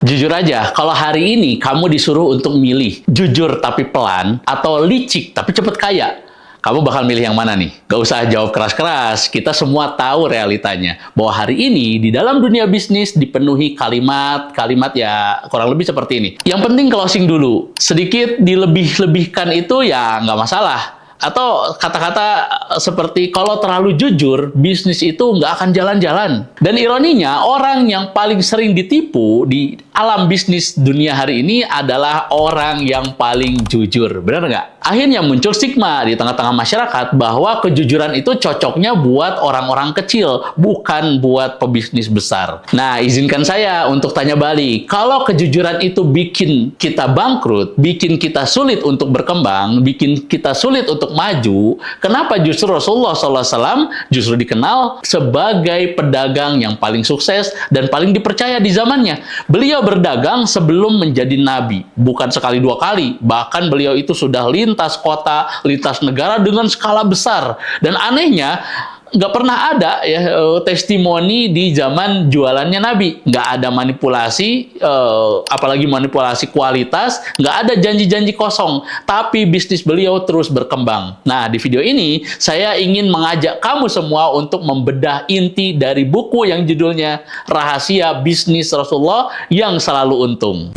Jujur aja, kalau hari ini kamu disuruh untuk milih jujur tapi pelan atau licik tapi cepet kaya, kamu bakal milih yang mana nih? Gak usah jawab keras-keras, kita semua tahu realitanya. Bahwa hari ini di dalam dunia bisnis dipenuhi kalimat-kalimat ya kurang lebih seperti ini. Yang penting closing dulu, sedikit dilebih-lebihkan itu ya nggak masalah. Atau kata-kata seperti kalau terlalu jujur, bisnis itu nggak akan jalan-jalan. Dan ironinya, orang yang paling sering ditipu di alam bisnis dunia hari ini adalah orang yang paling jujur. Benar nggak? Akhirnya muncul stigma di tengah-tengah masyarakat bahwa kejujuran itu cocoknya buat orang-orang kecil, bukan buat pebisnis besar. Nah, izinkan saya untuk tanya balik. Kalau kejujuran itu bikin kita bangkrut, bikin kita sulit untuk berkembang, bikin kita sulit untuk maju, kenapa justru Rasulullah SAW justru dikenal sebagai pedagang yang paling sukses dan paling dipercaya di zamannya? Beliau berdagang sebelum menjadi nabi, bukan sekali dua kali, bahkan beliau itu sudah lintas kota, lintas negara dengan skala besar. Dan anehnya, nggak pernah ada ya testimoni di zaman jualannya Nabi. Nggak ada manipulasi, apalagi manipulasi kualitas, nggak ada janji-janji kosong. Tapi bisnis beliau terus berkembang. Nah, di video ini saya ingin mengajak kamu semua untuk membedah inti dari buku yang judulnya Rahasia Bisnis Rasulullah yang Selalu Untung.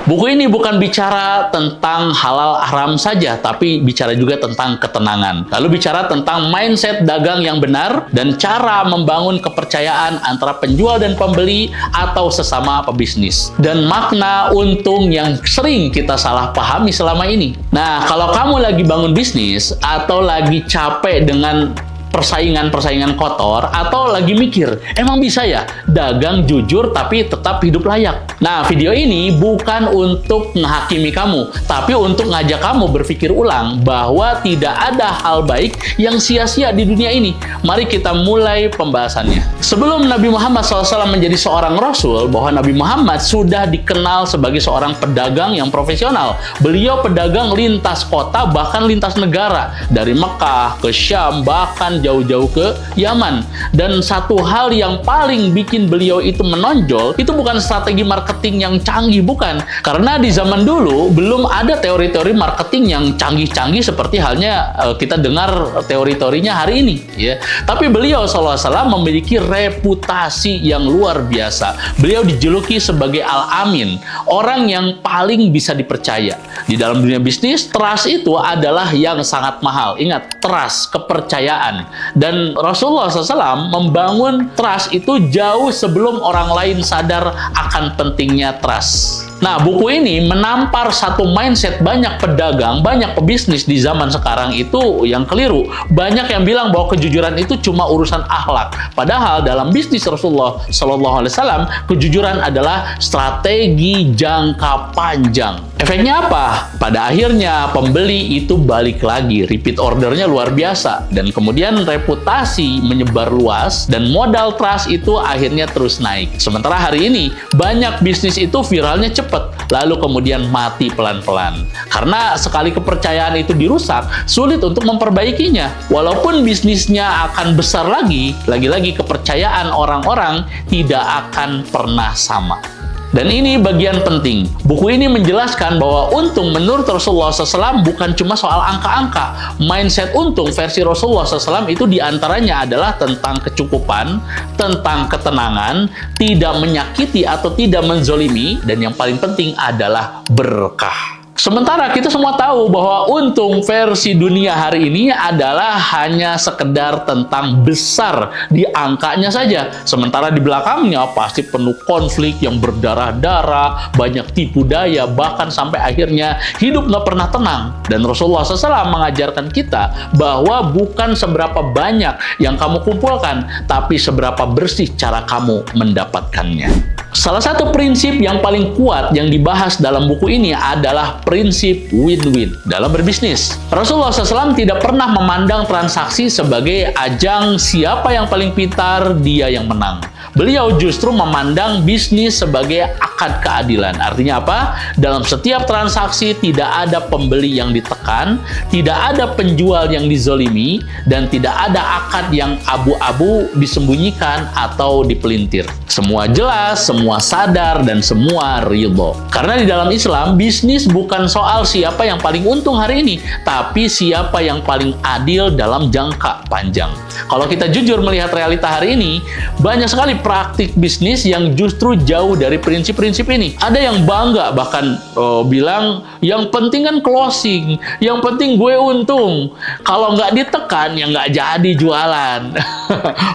Buku ini bukan bicara tentang halal haram saja, tapi bicara juga tentang ketenangan. Lalu bicara tentang mindset dagang yang benar dan cara membangun kepercayaan antara penjual dan pembeli atau sesama pebisnis. Dan makna untung yang sering kita salah pahami selama ini. Nah, kalau kamu lagi bangun bisnis atau lagi capek dengan persaingan kotor atau lagi mikir, emang bisa ya dagang jujur tapi tetap hidup layak? Nah, video ini bukan untuk menghakimi kamu, tapi untuk ngajak kamu berpikir ulang bahwa tidak ada hal baik yang sia-sia di dunia ini. Mari kita mulai pembahasannya. Sebelum Nabi Muhammad SAW menjadi seorang Rasul, bahwa Nabi Muhammad sudah dikenal sebagai seorang pedagang yang profesional. Beliau pedagang lintas kota, bahkan lintas negara. Dari Mekah ke Syam, bahkan jauh-jauh ke Yaman. Dan satu hal yang paling bikin beliau itu menonjol, itu bukan strategi marketing yang canggih, bukan. Karena di zaman dulu, belum ada teori-teori marketing yang canggih-canggih seperti halnya kita dengar teori-teorinya hari ini. Ya. Tapi beliau SAW memiliki reputasi yang luar biasa. Beliau dijuluki sebagai Al-Amin, orang yang paling bisa dipercaya. Di dalam dunia bisnis, trust itu adalah yang sangat mahal. Ingat, trust, kepercayaan. Dan Rasulullah SAW membangun trust itu jauh sebelum orang lain sadar akan pentingnya trust. Nah, buku ini menampar satu mindset banyak pedagang, banyak pebisnis di zaman sekarang itu yang keliru. Banyak yang bilang bahwa kejujuran itu cuma urusan akhlak. Padahal dalam bisnis Rasulullah SAW, kejujuran adalah strategi jangka panjang. Efeknya apa? Pada akhirnya pembeli itu balik lagi, repeat ordernya luar biasa, dan kemudian reputasi menyebar luas dan modal trust itu akhirnya terus naik. Sementara hari ini banyak bisnis itu viralnya cepat, lalu kemudian mati pelan-pelan. Karena sekali kepercayaan itu dirusak, sulit untuk memperbaikinya. Walaupun bisnisnya akan besar lagi-lagi kepercayaan orang-orang tidak akan pernah sama. Dan ini bagian penting. Buku ini menjelaskan bahwa untung menurut Rasulullah SAW bukan cuma soal angka-angka. Mindset untung versi Rasulullah SAW itu diantaranya adalah tentang kecukupan, tentang ketenangan, tidak menyakiti atau tidak menzolimi, dan yang paling penting adalah berkah. Sementara kita semua tahu bahwa untung versi dunia hari ini adalah hanya sekedar tentang besar di angkanya saja. Sementara di belakangnya pasti penuh konflik yang berdarah-darah, banyak tipu daya, bahkan sampai akhirnya hidup nggak pernah tenang. Dan Rasulullah SAW mengajarkan kita bahwa bukan seberapa banyak yang kamu kumpulkan, tapi seberapa bersih cara kamu mendapatkannya. Salah satu prinsip yang paling kuat yang dibahas dalam buku ini adalah prinsip win-win dalam berbisnis. Rasulullah SAW tidak pernah memandang transaksi sebagai ajang siapa yang paling pintar, dia yang menang. Beliau justru memandang bisnis sebagai akad keadilan. Artinya apa? Dalam setiap transaksi tidak ada pembeli yang ditekan, tidak ada penjual yang dizolimi, dan tidak ada akad yang abu-abu disembunyikan atau dipelintir. Semua jelas, semua sadar, dan semua ridho. Karena di dalam Islam, bisnis bukan soal siapa yang paling untung hari ini, tapi siapa yang paling adil dalam jangka panjang. Kalau kita jujur melihat realita hari ini, banyak sekali praktik bisnis yang justru jauh dari prinsip-prinsip ini. Ada yang bangga, bahkan bilang, yang penting kan closing, yang penting gue untung. Kalau nggak ditekan, ya nggak jadi jualan.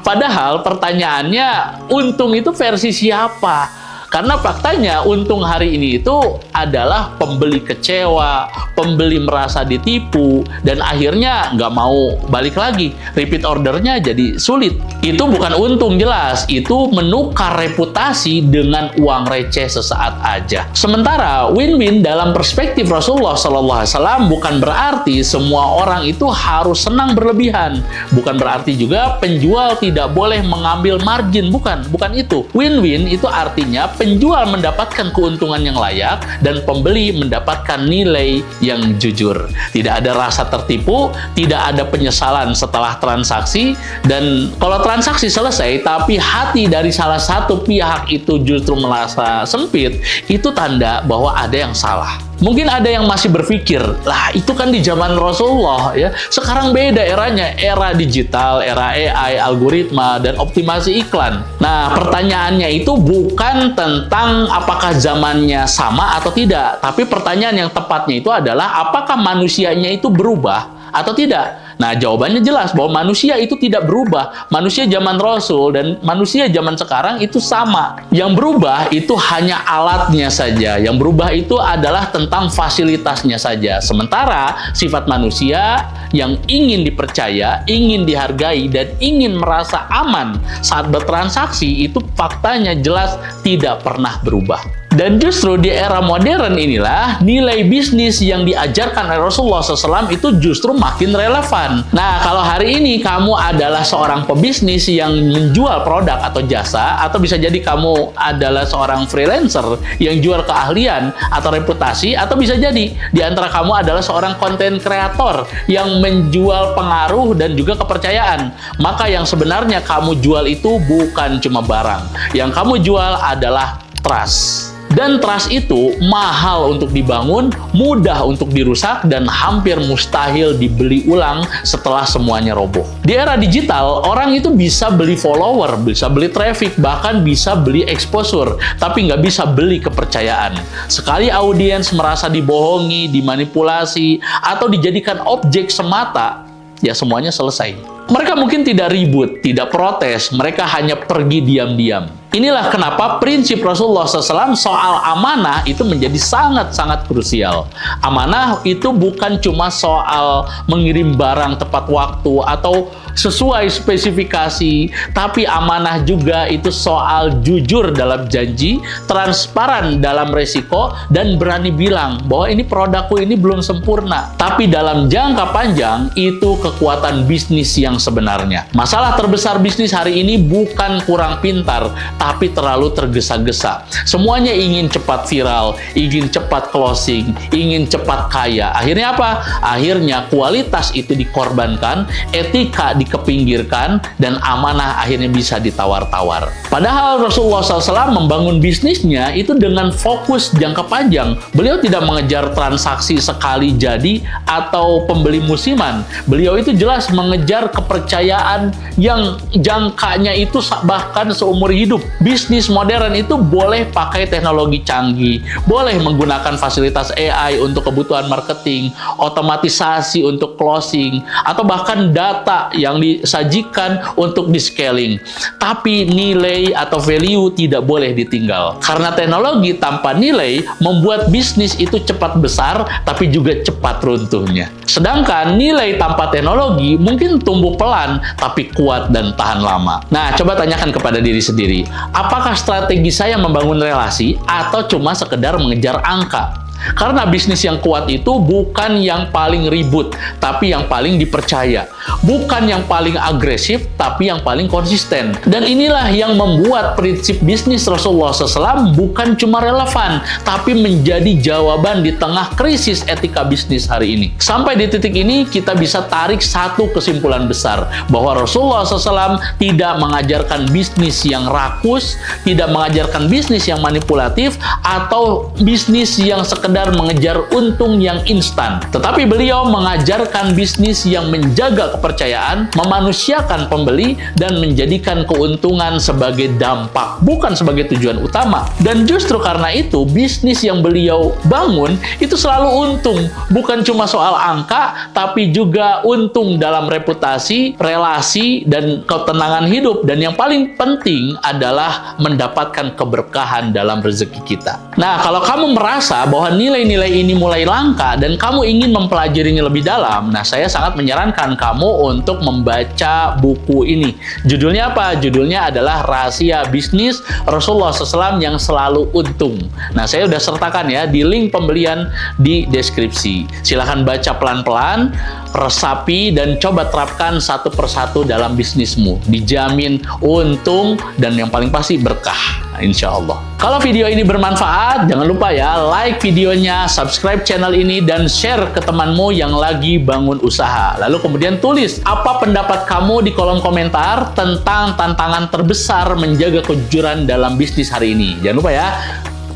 Padahal pertanyaannya, untung itu versi siapa? Karena faktanya untung hari ini itu adalah pembeli kecewa, pembeli merasa ditipu, dan akhirnya nggak mau balik lagi. Repeat ordernya jadi sulit. Itu bukan untung jelas, itu menukar reputasi dengan uang receh sesaat aja. Sementara win-win dalam perspektif Rasulullah SAW bukan berarti semua orang itu harus senang berlebihan. Bukan berarti juga penjual tidak boleh mengambil margin, bukan itu. Win-win itu artinya penjual mendapatkan keuntungan yang layak dan pembeli mendapatkan nilai yang jujur. Tidak ada rasa tertipu, tidak ada penyesalan setelah transaksi, dan kalau transaksi selesai tapi hati dari salah satu pihak itu justru merasa sempit, itu tanda bahwa ada yang salah. Mungkin ada yang masih berpikir, lah itu kan di zaman Rasulullah ya. Sekarang beda eranya, era digital, era AI, algoritma, dan optimasi iklan. Nah, pertanyaannya itu bukan tentang apakah zamannya sama atau tidak, tapi pertanyaan yang tepatnya itu adalah apakah manusianya itu berubah atau tidak. Nah, jawabannya jelas bahwa manusia itu tidak berubah. Manusia zaman Rasul dan manusia zaman sekarang itu sama. Yang berubah itu hanya alatnya saja. Yang berubah itu adalah tentang fasilitasnya saja. Sementara sifat manusia yang ingin dipercaya, ingin dihargai, dan ingin merasa aman saat bertransaksi itu faktanya jelas tidak pernah berubah. Dan justru di era modern inilah nilai bisnis yang diajarkan oleh Rasulullah SAW itu justru makin relevan. Nah, kalau hari ini kamu adalah seorang pebisnis yang menjual produk atau jasa, atau bisa jadi kamu adalah seorang freelancer yang jual keahlian atau reputasi, atau bisa jadi di antara kamu adalah seorang konten kreator yang menjual pengaruh dan juga kepercayaan. Maka yang sebenarnya kamu jual itu bukan cuma barang. Yang kamu jual adalah trust. Dan trust itu mahal untuk dibangun, mudah untuk dirusak, dan hampir mustahil dibeli ulang setelah semuanya roboh. Di era digital, orang itu bisa beli follower, bisa beli traffic, bahkan bisa beli exposure, tapi nggak bisa beli kepercayaan. Sekali audiens merasa dibohongi, dimanipulasi, atau dijadikan objek semata, ya semuanya selesai. Mereka mungkin tidak ribut, tidak protes, mereka hanya pergi diam-diam. Inilah kenapa prinsip Rasulullah SAW soal amanah itu menjadi sangat-sangat krusial. Amanah itu bukan cuma soal mengirim barang tepat waktu atau sesuai spesifikasi, tapi amanah juga itu soal jujur dalam janji, transparan dalam resiko, dan berani bilang bahwa ini produkku ini belum sempurna. Tapi dalam jangka panjang, itu kekuatan bisnis yang sebenarnya. Masalah terbesar bisnis hari ini bukan kurang pintar, tapi terlalu tergesa-gesa. Semuanya ingin cepat viral, ingin cepat closing, ingin cepat kaya. Akhirnya apa? Akhirnya kualitas itu dikorbankan, etika dikepinggirkan, dan amanah akhirnya bisa ditawar-tawar. Padahal Rasulullah SAW membangun bisnisnya itu dengan fokus jangka panjang. Beliau tidak mengejar transaksi sekali jadi atau pembeli musiman. Beliau itu jelas mengejar kepercayaan yang jangkanya itu bahkan seumur hidup. Bisnis modern itu boleh pakai teknologi canggih, boleh menggunakan fasilitas AI untuk kebutuhan marketing, otomatisasi untuk closing, atau bahkan data yang disajikan untuk di-scaling. Tapi nilai atau value tidak boleh ditinggal. Karena teknologi tanpa nilai membuat bisnis itu cepat besar, tapi juga cepat runtuhnya. Sedangkan nilai tanpa teknologi mungkin tumbuh pelan, tapi kuat dan tahan lama. Nah, coba tanyakan kepada diri sendiri, apakah strategi saya membangun relasi atau cuma sekedar mengejar angka? Karena bisnis yang kuat itu bukan yang paling ribut, tapi yang paling dipercaya. Bukan yang paling agresif, tapi yang paling konsisten. Dan inilah yang membuat prinsip bisnis Rasulullah SAW bukan cuma relevan, tapi menjadi jawaban di tengah krisis etika bisnis hari ini. Sampai di titik ini, kita bisa tarik satu kesimpulan besar, bahwa Rasulullah SAW tidak mengajarkan bisnis yang rakus, tidak mengajarkan bisnis yang manipulatif, atau bisnis yang sekedar mengejar untung yang instan. Tetapi beliau mengajarkan bisnis yang menjaga kepercayaan, memanusiakan pembeli, dan menjadikan keuntungan sebagai dampak, bukan sebagai tujuan utama. Dan justru karena itu, bisnis yang beliau bangun itu selalu untung. Bukan cuma soal angka, tapi juga untung dalam reputasi, relasi, dan ketenangan hidup. Dan yang paling penting adalah mendapatkan keberkahan dalam rezeki kita. Nah, kalau kamu merasa bahwa nilai-nilai ini mulai langka dan kamu ingin mempelajarinya lebih dalam, nah saya sangat menyarankan kamu untuk membaca buku ini. Judulnya apa? Judulnya adalah Rahasia Bisnis Rasulullah SAW yang Selalu Untung. Nah, saya udah sertakan ya di link pembelian di deskripsi. Silahkan baca pelan-pelan, resapi, dan coba terapkan satu persatu dalam bisnismu. Dijamin untung dan yang paling pasti berkah. Insya Allah. Kalau video ini bermanfaat, jangan lupa ya, like videonya, subscribe channel ini, dan share ke temanmu yang lagi bangun usaha. Lalu kemudian tulis apa pendapat kamu di kolom komentar tentang tantangan terbesar menjaga kejujuran dalam bisnis hari ini. Jangan lupa ya,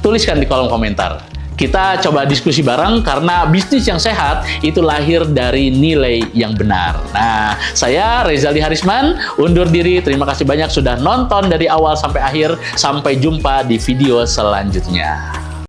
tuliskan di kolom komentar. Kita coba diskusi bareng, karena bisnis yang sehat itu lahir dari nilai yang benar. Nah, saya Rezaldi Harisman, undur diri. Terima kasih banyak sudah nonton dari awal sampai akhir. Sampai jumpa di video selanjutnya.